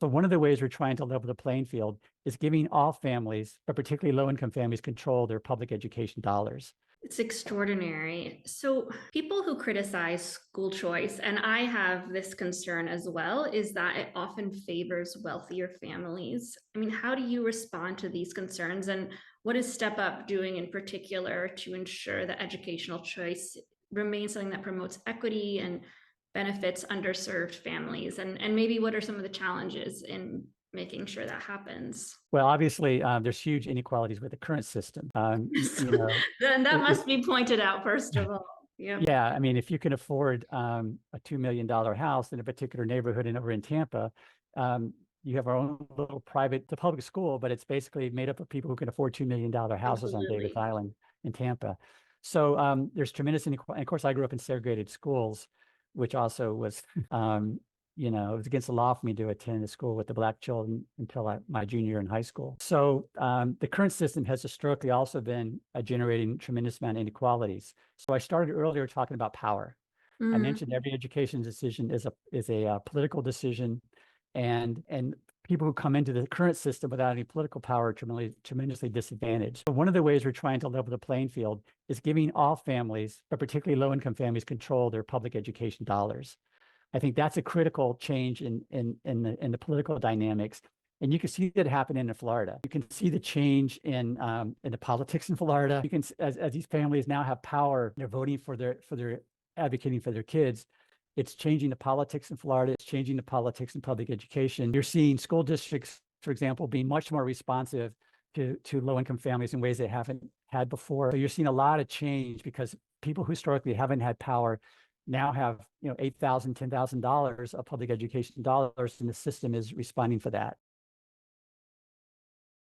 So one of the ways we're trying to level the playing field is giving all families, but particularly low-income families, control their public education dollars. It's extraordinary. So, people who criticize school choice, and I have this concern as well, is that it often favors wealthier families. I mean, how do you respond to these concerns? And what is Step Up doing in particular to ensure that educational choice remains something that promotes equity and benefits underserved families? And maybe what are some of the challenges in making sure that happens? Well, obviously, there's huge inequalities with the current system. So, then that It, must be pointed out, first of all. Yeah. yeah, I mean, if you can afford a $2 million house in a particular neighborhood and over in Tampa, you have our own little private, the public school, but it's basically made up of people who can afford $2 million houses on Davis Absolutely. Island in Tampa. So there's tremendous inequality. And of course, I grew up in segregated schools, which also was, it was against the law for me to attend a school with the Black children until my junior year in high school. So the current system has historically also been generating tremendous amount of inequalities. So I started earlier talking about power. I Mhm. mentioned every education decision is a political decision, and people who come into the current system without any political power are tremendously disadvantaged. So one of the ways we're trying to level the playing field is giving all families, but particularly low-income families, control their public education dollars. I think that's a critical change in the political dynamics. And you can see that happen in Florida. You can see the change in the politics in Florida. You can, as these families now have power, they're voting for their advocating for their kids. It's changing the politics in Florida. It's changing the politics in public education. You're seeing school districts, for example, being much more responsive to low-income families in ways they haven't had before. So you're seeing a lot of change because people who historically haven't had power now have $8,000, $10,000 of public education dollars, and the system is responding for that.